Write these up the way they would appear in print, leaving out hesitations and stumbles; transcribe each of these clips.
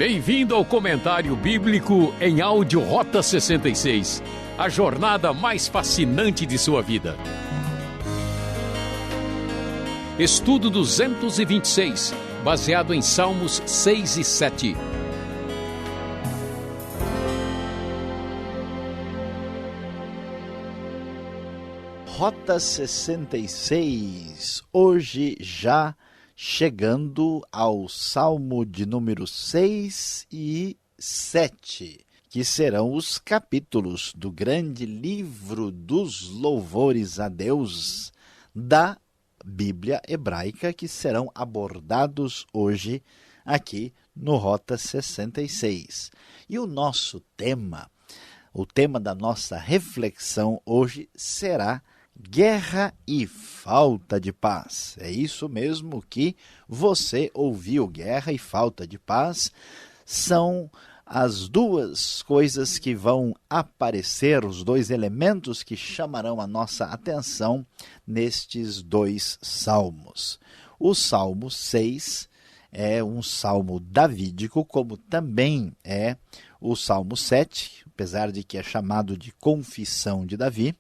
Bem-vindo ao Comentário Bíblico em áudio Rota 66, a jornada mais fascinante de sua vida. Estudo 226, baseado em Salmos 6 e 7. Rota 66, hoje já chegando ao Salmo de número 6 e 7, que serão os capítulos do grande livro dos louvores a Deus da Bíblia hebraica, que serão abordados hoje aqui no Rota 66. E o nosso tema, o tema da nossa reflexão hoje será guerra e falta de paz. É isso mesmo que você ouviu. Guerra e falta de paz são as duas coisas que vão aparecer, os dois elementos que chamarão a nossa atenção nestes dois salmos. O Salmo 6 é um salmo davídico, como também é o Salmo 7, apesar de que é chamado de Confissão de Davi.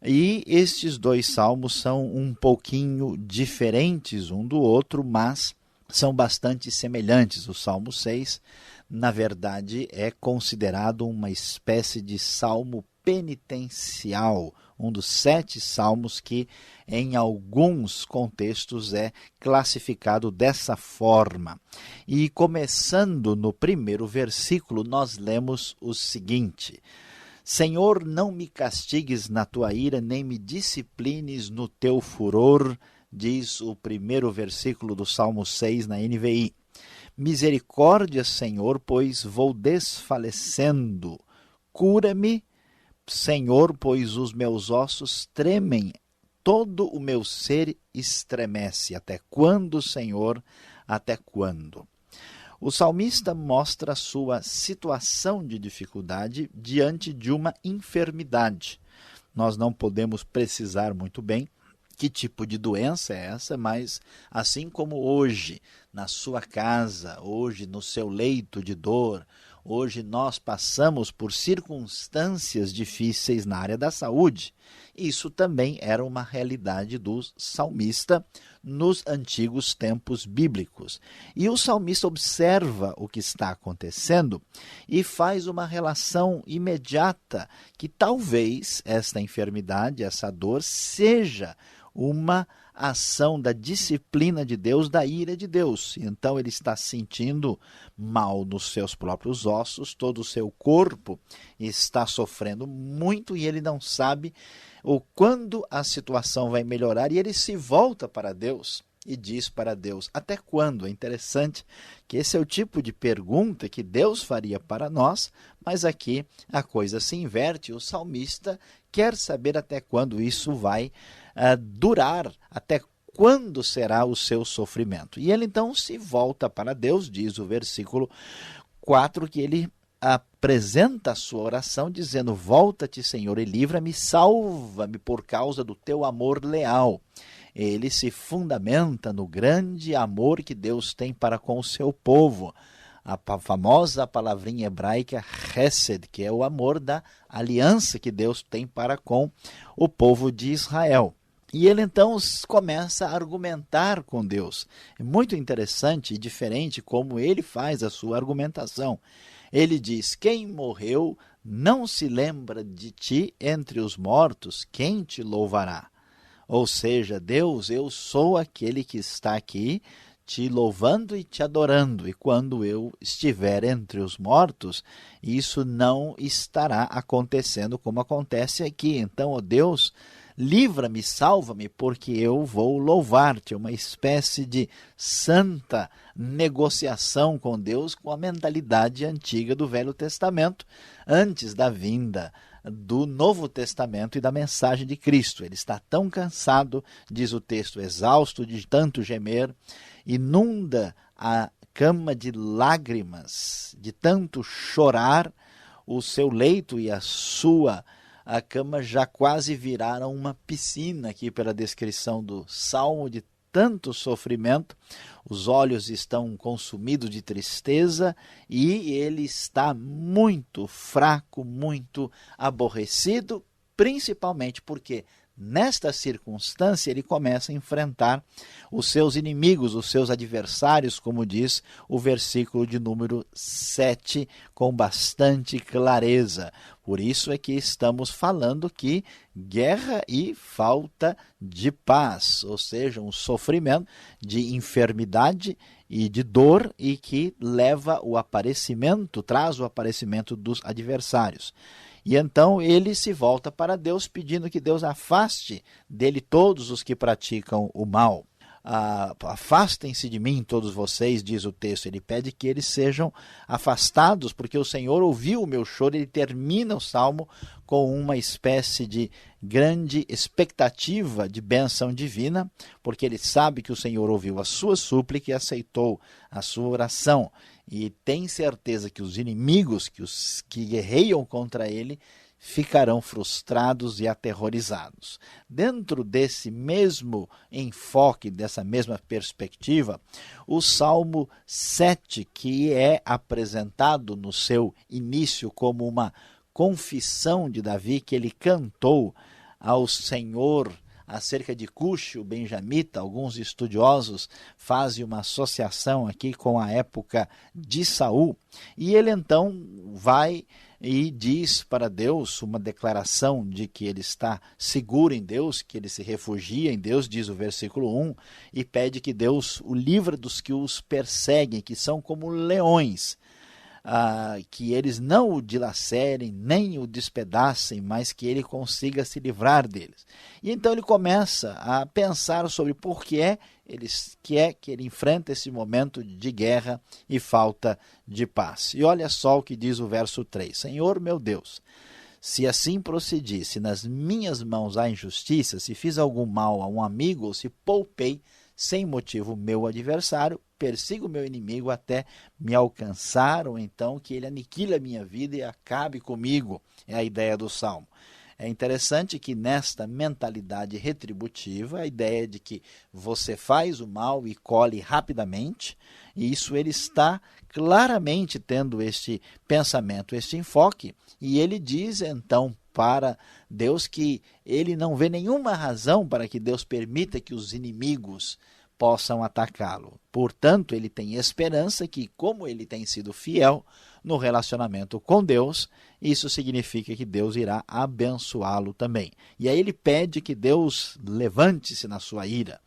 E estes dois salmos são um pouquinho diferentes um do outro, mas são bastante semelhantes. O Salmo 6, na verdade, é considerado uma espécie de salmo penitencial, um dos 7 salmos que, em alguns contextos, é classificado dessa forma. E começando no primeiro versículo, nós lemos o seguinte: Senhor, não me castigues na tua ira, nem me disciplines no teu furor, diz o primeiro versículo do Salmo 6 na NVI. Misericórdia, Senhor, pois vou desfalecendo. Cura-me, Senhor, pois os meus ossos tremem, todo o meu ser estremece. Até quando, Senhor? Até quando? O salmista mostra a sua situação de dificuldade diante de uma enfermidade. Nós não podemos precisar muito bem que tipo de doença é essa, mas assim como hoje, na sua casa, hoje no seu leito de dor, hoje nós passamos por circunstâncias difíceis na área da saúde. Isso também era uma realidade do salmista nos antigos tempos bíblicos. E o salmista observa o que está acontecendo e faz uma relação imediata que talvez esta enfermidade, essa dor, seja uma ação da disciplina de Deus, da ira de Deus. Então ele está sentindo mal nos seus próprios ossos, todo o seu corpo está sofrendo muito e ele não sabe quando a situação vai melhorar, e ele se volta para Deus e diz para Deus: até quando? É interessante que esse é o tipo de pergunta que Deus faria para nós, mas aqui a coisa se inverte. O salmista quer saber até quando isso vai durar, até quando será o seu sofrimento. E ele então se volta para Deus, diz o versículo 4, que ele apresenta a sua oração dizendo: volta-te, Senhor, e livra-me, salva-me por causa do teu amor leal. Ele se fundamenta no grande amor que Deus tem para com o seu povo. A famosa palavrinha hebraica Hesed, que é o amor da aliança que Deus tem para com o povo de Israel. E ele então começa a argumentar com Deus. É muito interessante e diferente como ele faz a sua argumentação. Ele diz: quem morreu não se lembra de ti entre os mortos, quem te louvará? Ou seja, Deus, eu sou aquele que está aqui te louvando e te adorando, e quando eu estiver entre os mortos, isso não estará acontecendo como acontece aqui. Então, ó Deus, livra-me, salva-me, porque eu vou louvar-te. Uma espécie de santa negociação com Deus, com a mentalidade antiga do Velho Testamento, antes da vinda do Novo Testamento e da mensagem de Cristo. Ele está tão cansado, diz o texto, exausto de tanto gemer, inunda a cama de lágrimas, de tanto chorar, o seu leito e a cama já quase viraram uma piscina, aqui pela descrição do Salmo, de tanto sofrimento, os olhos estão consumidos de tristeza e ele está muito fraco, muito aborrecido, principalmente porque nesta circunstância ele começa a enfrentar os seus inimigos, os seus adversários, como diz o versículo de número 7, com bastante clareza. Por isso é que estamos falando que guerra e falta de paz, ou seja, um sofrimento de enfermidade e de dor e que leva o aparecimento, traz o aparecimento dos adversários. E então ele se volta para Deus pedindo que Deus afaste dele todos os que praticam o mal. Afastem-se de mim todos vocês, diz o texto. Ele pede que eles sejam afastados, porque o Senhor ouviu o meu choro. Ele termina o salmo com uma espécie de grande expectativa de bênção divina, porque ele sabe que o Senhor ouviu a sua súplica e aceitou a sua oração. E tem certeza que os inimigos, que os que guerreiam contra ele, ficarão frustrados e aterrorizados. Dentro desse mesmo enfoque, dessa mesma perspectiva, o Salmo 7, que é apresentado no seu início como uma confissão de Davi, que ele cantou ao Senhor acerca de Cuxi, o benjamita. Alguns estudiosos fazem uma associação aqui com a época de Saul, e ele então vai e diz para Deus uma declaração de que ele está seguro em Deus, que ele se refugia em Deus, diz o versículo 1, e pede que Deus o livre dos que os perseguem, que são como leões, que eles não o dilacerem, nem o despedacem, mas que ele consiga se livrar deles. E então ele começa a pensar sobre por que é que ele enfrenta esse momento de guerra e falta de paz. E olha só o que diz o verso 3. Senhor meu Deus, se assim procedi, se nas minhas mãos há injustiça, se fiz algum mal a um amigo, ou se poupei sem motivo meu adversário, persigo meu inimigo até me alcançar, ou então que ele aniquile a minha vida e acabe comigo. É a ideia do Salmo. É interessante que nesta mentalidade retributiva, a ideia de que você faz o mal e colhe rapidamente, e isso ele está claramente tendo este pensamento, este enfoque, e ele diz então para Deus que ele não vê nenhuma razão para que Deus permita que os inimigos possam atacá-lo. Portanto, ele tem esperança que, como ele tem sido fiel no relacionamento com Deus, isso significa que Deus irá abençoá-lo também. E aí ele pede que Deus levante-se na sua ira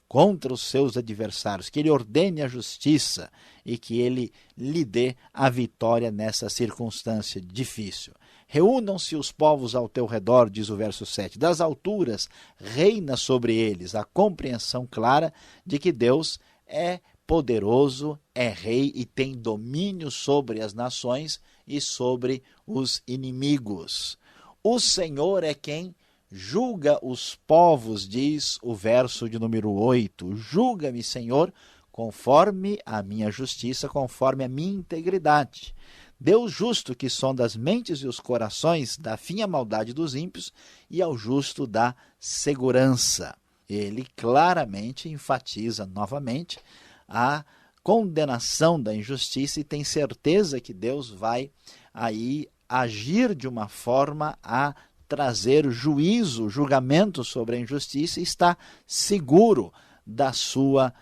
contra os seus adversários, que ele ordene a justiça e que ele lhe dê a vitória nessa circunstância difícil. Reúnam-se os povos ao teu redor, diz o verso 7. Das alturas reina sobre eles a compreensão clara de que Deus é poderoso, é rei e tem domínio sobre as nações e sobre os inimigos. O Senhor é quem julga os povos, diz o verso de número 8. Julga-me, Senhor, conforme a minha justiça, conforme a minha integridade. Deus justo que sonda as mentes e os corações, dá fim à maldade dos ímpios e ao justo dá segurança. Ele claramente enfatiza novamente a condenação da injustiça e tem certeza que Deus vai aí agir de uma forma a trazer juízo, julgamento sobre a injustiça e está seguro da sua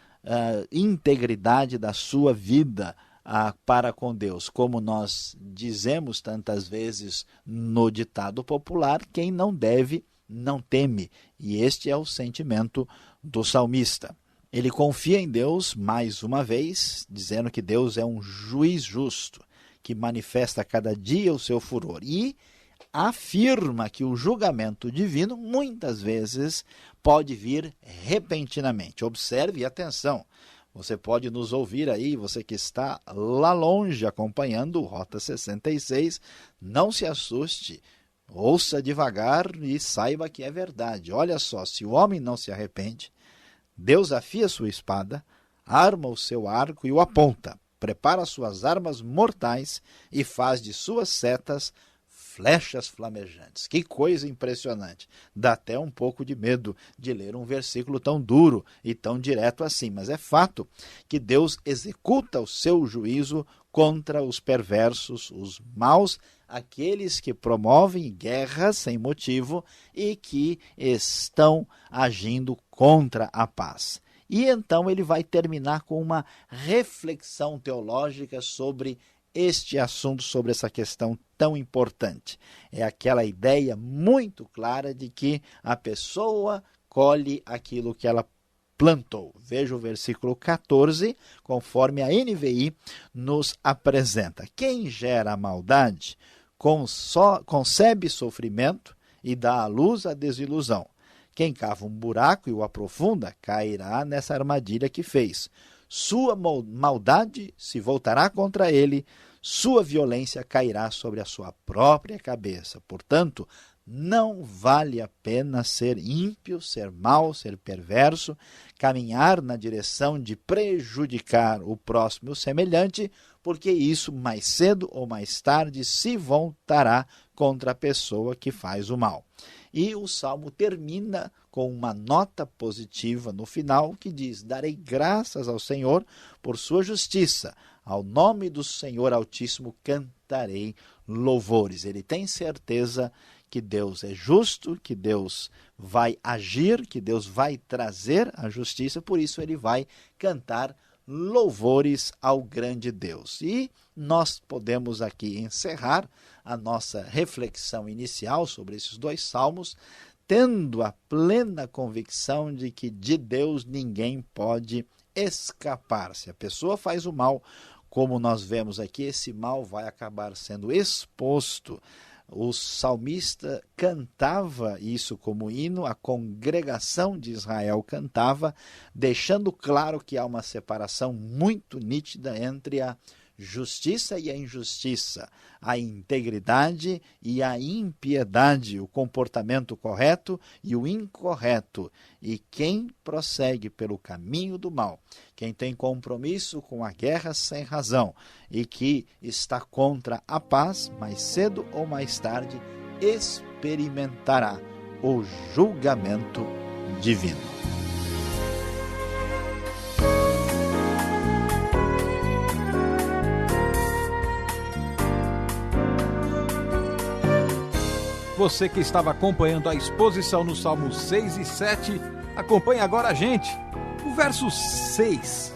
integridade, da sua vida para com Deus. Como nós dizemos tantas vezes no ditado popular, quem não deve, não teme. E este é o sentimento do salmista. Ele confia em Deus mais uma vez, dizendo que Deus é um juiz justo, que manifesta a cada dia o seu furor. E afirma que o julgamento divino muitas vezes pode vir repentinamente. Observe e atenção. Você pode nos ouvir aí, você que está lá longe acompanhando o Rota 66, não se assuste, ouça devagar e saiba que é verdade. Olha só, se o homem não se arrepende, Deus afia sua espada, arma o seu arco e o aponta, prepara suas armas mortais e faz de suas setas flechas flamejantes. Que coisa impressionante. Dá até um pouco de medo de ler um versículo tão duro e tão direto assim. Mas é fato que Deus executa o seu juízo contra os perversos, os maus, aqueles que promovem guerras sem motivo e que estão agindo contra a paz. E então ele vai terminar com uma reflexão teológica sobre este assunto, sobre essa questão tão importante. É aquela ideia muito clara de que a pessoa colhe aquilo que ela plantou. Veja o versículo 14, conforme a NVI nos apresenta. Quem gera a maldade concebe sofrimento e dá à luz a desilusão. Quem cava um buraco e o aprofunda, cairá nessa armadilha que fez. Sua maldade se voltará contra ele, sua violência cairá sobre a sua própria cabeça. Portanto, não vale a pena ser ímpio, ser mau, ser perverso, caminhar na direção de prejudicar o próximo e o semelhante, porque isso mais cedo ou mais tarde se voltará contra a pessoa que faz o mal. E o Salmo termina com uma nota positiva no final que diz: darei graças ao Senhor por sua justiça, ao nome do Senhor Altíssimo cantarei louvores. Ele tem certeza que Deus é justo, que Deus vai agir, que Deus vai trazer a justiça, por isso ele vai cantar louvores ao grande Deus. E nós podemos aqui encerrar a nossa reflexão inicial sobre esses dois salmos, tendo a plena convicção de que de Deus ninguém pode escapar. Se a pessoa faz o mal, como nós vemos aqui, esse mal vai acabar sendo exposto. O salmista cantava isso como hino, a congregação de Israel cantava, deixando claro que há uma separação muito nítida entre a justiça e a injustiça, a integridade e a impiedade, o comportamento correto e o incorreto. E quem prossegue pelo caminho do mal, quem tem compromisso com a guerra sem razão e que está contra a paz, mais cedo ou mais tarde experimentará o julgamento divino. Você que estava acompanhando a exposição no Salmos 6 e 7, acompanhe agora a gente. O verso 6,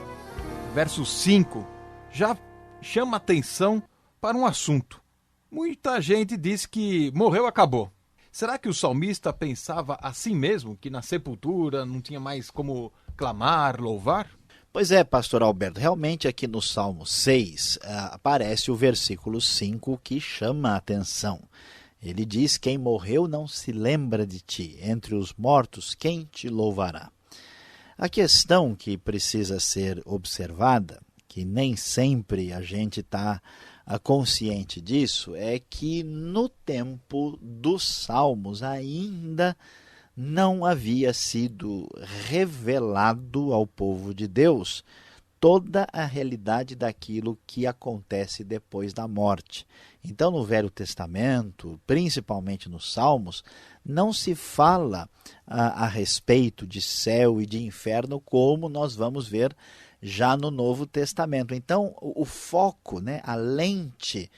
verso 5, já chama atenção para um assunto. Muita gente diz que morreu, acabou. Será que o salmista pensava assim mesmo, que na sepultura não tinha mais como clamar, louvar? Pois é, pastor Alberto, realmente aqui no Salmo 6 aparece o versículo 5 que chama a atenção. Ele diz: quem morreu não se lembra de ti, entre os mortos quem te louvará? A questão que precisa ser observada, que nem sempre a gente está consciente disso, é que no tempo dos Salmos ainda não havia sido revelado ao povo de Deus toda a realidade daquilo que acontece depois da morte. Então, no Velho Testamento, principalmente nos Salmos, não se fala a respeito de céu e de inferno como nós vamos ver já no Novo Testamento. Então, o foco, a lente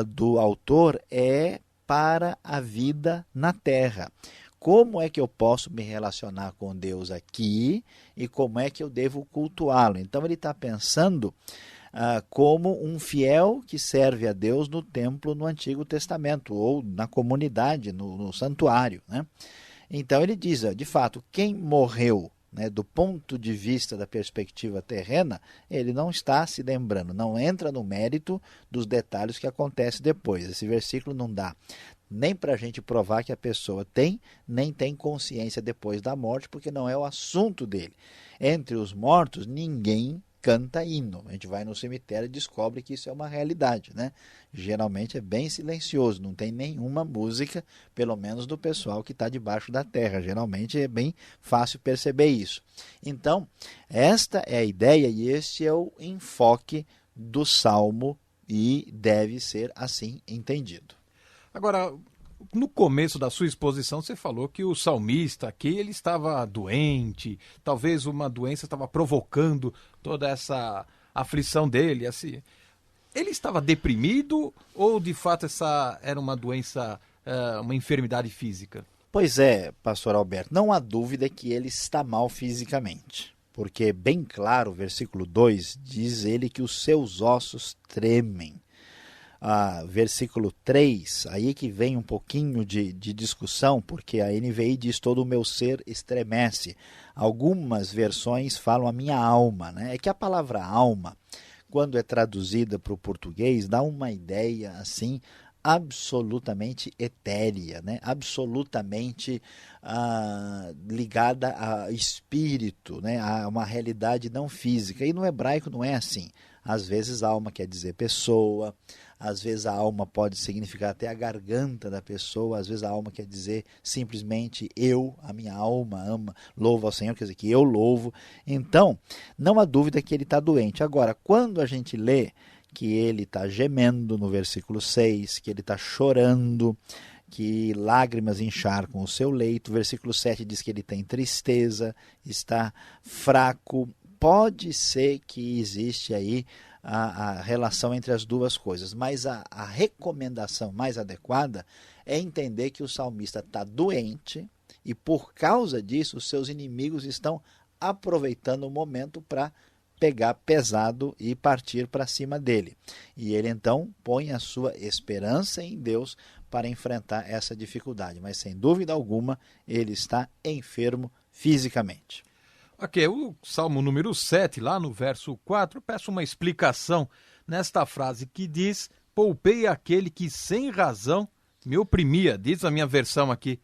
do autor é para a vida na terra. Como é que eu posso me relacionar com Deus aqui e como é que eu devo cultuá-lo? Então ele está pensando como um fiel que serve a Deus no templo no Antigo Testamento ou na comunidade, no santuário. Então ele diz, de fato, quem morreu, do ponto de vista da perspectiva terrena, ele não está se lembrando, não entra no mérito dos detalhes que acontecem depois. Esse versículo não dá nem para a gente provar que a pessoa tem, nem tem consciência depois da morte, porque não é o assunto dele. Entre os mortos, ninguém canta hino. A gente vai no cemitério e descobre que isso é uma realidade. Geralmente é bem silencioso, não tem nenhuma música, pelo menos do pessoal que está debaixo da terra. Geralmente é bem fácil perceber isso. Então, esta é a ideia e este é o enfoque do Salmo e deve ser assim entendido. Agora, no começo da sua exposição, você falou que o salmista aqui, ele estava doente, talvez uma doença estava provocando toda essa aflição dele, assim. Ele estava deprimido ou, de fato, essa era uma doença, uma enfermidade física? Pois é, pastor Alberto, não há dúvida que ele está mal fisicamente, porque bem claro, o versículo 2 diz ele que os seus ossos tremem. Versículo 3, aí que vem um pouquinho de discussão, porque a NVI diz todo o meu ser estremece. Algumas versões falam a minha alma, né? É que a palavra alma, quando é traduzida para o português, dá uma ideia assim absolutamente etérea, né? Absolutamente ligada a espírito, né? A uma realidade não física. E no hebraico não é assim. Às vezes alma quer dizer pessoa, às vezes a alma pode significar até a garganta da pessoa, às vezes a alma quer dizer simplesmente eu, a minha alma ama, louva ao Senhor, quer dizer que eu louvo. Então, não há dúvida que ele está doente. Agora, quando a gente lê que ele está gemendo no versículo 6, que ele está chorando, que lágrimas encharcam o seu leito, o versículo 7 diz que ele tem tristeza, está fraco. Pode ser que existe aí a relação entre as duas coisas, mas a recomendação mais adequada é entender que o salmista está doente e por causa disso os seus inimigos estão aproveitando o momento para pegar pesado e partir para cima dele. E ele então põe a sua esperança em Deus para enfrentar essa dificuldade, mas sem dúvida alguma ele está enfermo fisicamente. Ok, o Salmo número 7, lá no verso 4, peço uma explicação nesta frase que diz: poupei aquele que sem razão me oprimia, diz a minha versão aqui.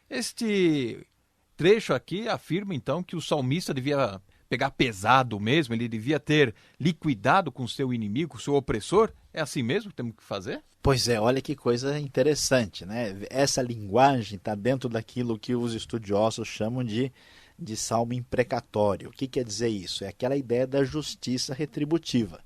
Este trecho aqui afirma então que o salmista devia pegar pesado mesmo, ele devia ter liquidado com seu inimigo, seu opressor. É assim mesmo que temos que fazer? Pois é, olha que coisa interessante, né? Essa linguagem está dentro daquilo que os estudiosos chamam de salmo imprecatório. O que quer dizer isso? É aquela ideia da justiça retributiva.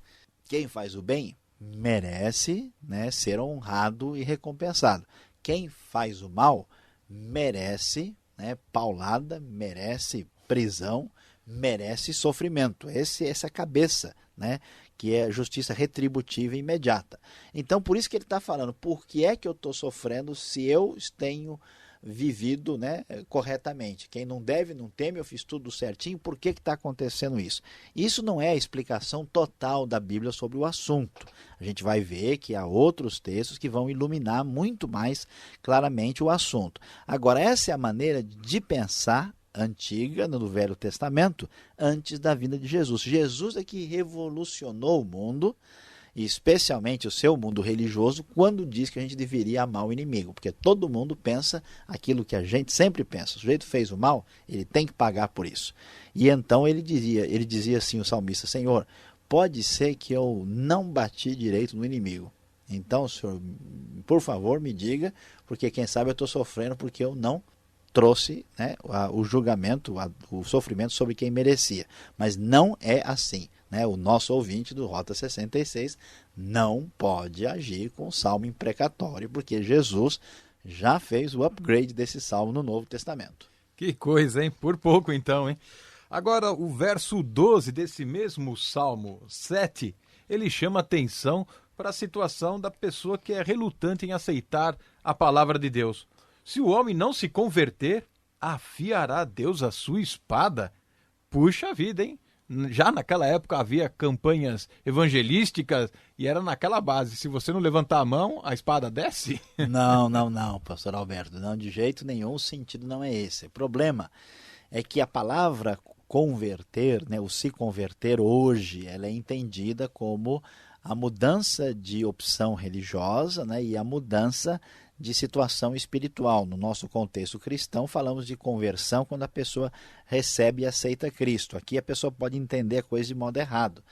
Quem faz o bem merece, né, ser honrado e recompensado. Quem faz o mal merece, né, paulada, merece prisão, merece sofrimento. Essa é a cabeça, né, que é justiça retributiva e imediata. Então, por isso que ele está falando, por que é que eu estou sofrendo se eu tenho vivido, né, corretamente? Quem não deve, não teme, eu fiz tudo certinho, por que está acontecendo isso? Isso não é a explicação total da Bíblia sobre o assunto. A gente vai ver que há outros textos que vão iluminar muito mais claramente o assunto. Agora, essa é a maneira de pensar antiga no Velho Testamento, antes da vinda de Jesus. Jesus é que revolucionou o mundo, e especialmente o seu mundo religioso, quando diz que a gente deveria amar o inimigo, porque todo mundo pensa aquilo que a gente sempre pensa: o sujeito fez o mal, ele tem que pagar por isso. E então ele dizia assim, o salmista: Senhor, pode ser que eu não bati direito no inimigo, então, Senhor, por favor, me diga, porque quem sabe eu estou sofrendo porque eu não trouxe, né, o julgamento, o sofrimento sobre quem merecia. Mas não é assim, né? O nosso ouvinte do Rota 66 não pode agir com o salmo imprecatório, porque Jesus já fez o upgrade desse salmo no Novo Testamento. Que coisa, hein? Por pouco então, hein? Agora, o verso 12 desse mesmo Salmo 7, ele chama atenção para a situação da pessoa que é relutante em aceitar a palavra de Deus. Se o homem não se converter, afiará Deus a sua espada? Puxa vida, hein? Já naquela época havia campanhas evangelísticas e era naquela base: se você não levantar a mão, a espada desce? Não, pastor Alberto, não, de jeito nenhum, o sentido não é esse. O problema é que a palavra converter, né, o se converter hoje, ela é entendida como a mudança de opção religiosa, né, e a mudança de situação espiritual. No nosso contexto cristão, falamos de conversão quando a pessoa recebe e aceita Cristo. Aqui a pessoa pode entender a coisa de modo errado.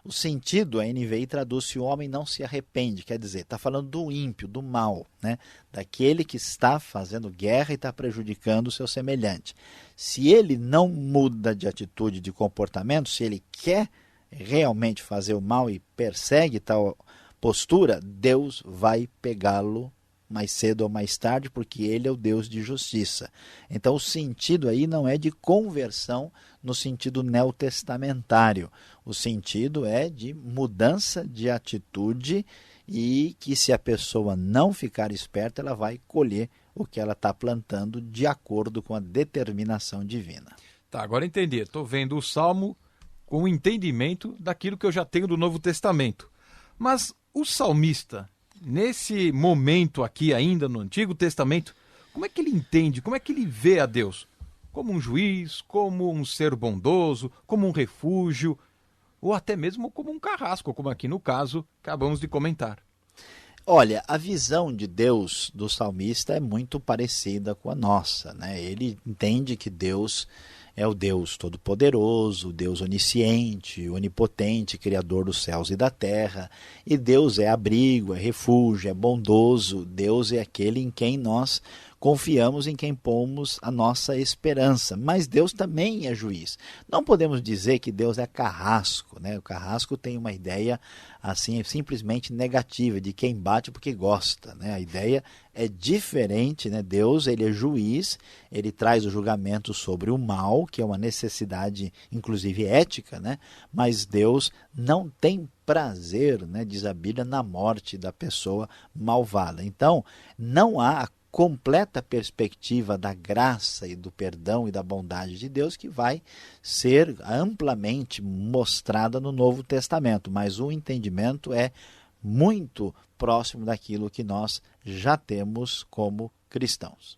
O sentido, a NVI traduz: se o homem não se arrepende, quer dizer, está falando do ímpio, do mal, né? Daquele que está fazendo guerra e está prejudicando o seu semelhante. Se ele não muda de atitude, de comportamento, se ele quer realmente fazer o mal e persegue tal postura, Deus vai pegá-lo mais cedo ou mais tarde, porque ele é o Deus de justiça. Então o sentido aí não é de conversão no sentido neotestamentário. O sentido é de mudança de atitude e que se a pessoa não ficar esperta, ela vai colher o que ela está plantando de acordo com a determinação divina. Tá, agora entendi. Estou vendo o Salmo com o entendimento daquilo que eu já tenho do Novo Testamento. Mas o salmista, nesse momento aqui ainda no Antigo Testamento, como é que ele entende, como é que ele vê a Deus? Como um juiz, como um ser bondoso, como um refúgio, ou até mesmo como um carrasco, como aqui no caso acabamos de comentar. Olha, a visão de Deus do salmista é muito parecida com a nossa, né? Ele entende que Deus é o Deus Todo-Poderoso, o Deus onisciente, onipotente, Criador dos céus e da terra. E Deus é abrigo, é refúgio, é bondoso. Deus é aquele em quem nós confiamos, em quem pomos a nossa esperança. Mas Deus também é juiz. Não podemos dizer que Deus é carrasco, né? O carrasco tem uma ideia assim simplesmente negativa, de quem bate porque gosta, né? A ideia é diferente, né? Deus, ele é juiz, ele traz o julgamento sobre o mal, que é uma necessidade inclusive ética, né? Mas Deus não tem prazer, né, diz a Bíblia, na morte da pessoa malvada. Então, não há a completa perspectiva da graça e do perdão e da bondade de Deus que vai ser amplamente mostrada no Novo Testamento, mas o entendimento é muito próximo daquilo que nós já temos como cristãos.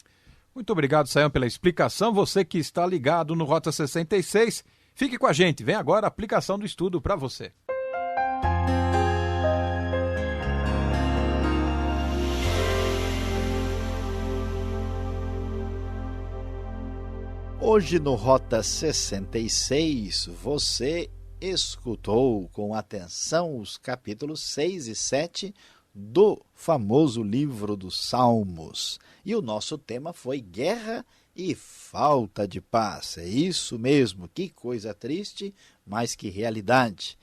Muito obrigado, Sayão, pela explicação. Você que está ligado no Rota 66, fique com a gente. Vem agora a aplicação do estudo para você. Hoje no Rota 66, você escutou com atenção os capítulos 6 e 7 do famoso livro dos Salmos. E o nosso tema foi guerra e falta de paz. É isso mesmo, que coisa triste, mas que realidade.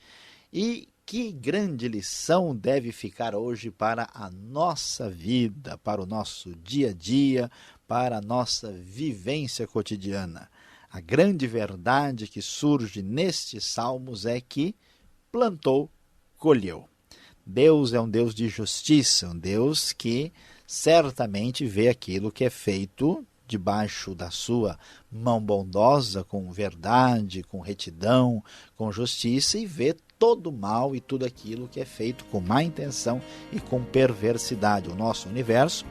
E que grande lição deve ficar hoje para a nossa vida, para o nosso dia a dia, para a nossa vivência cotidiana. A grande verdade que surge nestes salmos é que plantou, colheu. Deus é um Deus de justiça, um Deus que certamente vê aquilo que é feito debaixo da sua mão bondosa, com verdade, com retidão, com justiça, e vê todo o mal e tudo aquilo que é feito com má intenção e com perversidade. O nosso universo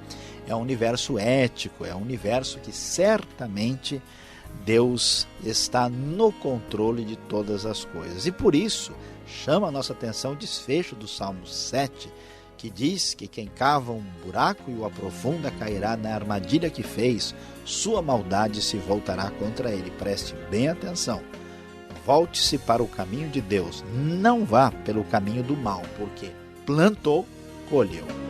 é um universo ético, é um universo que certamente Deus está no controle de todas as coisas. E por isso chama a nossa atenção o desfecho do Salmo 7, que diz que quem cava um buraco e o aprofunda cairá na armadilha que fez, sua maldade se voltará contra ele. Preste bem atenção. Volte-se para o caminho de Deus, não vá pelo caminho do mal, porque plantou, colheu.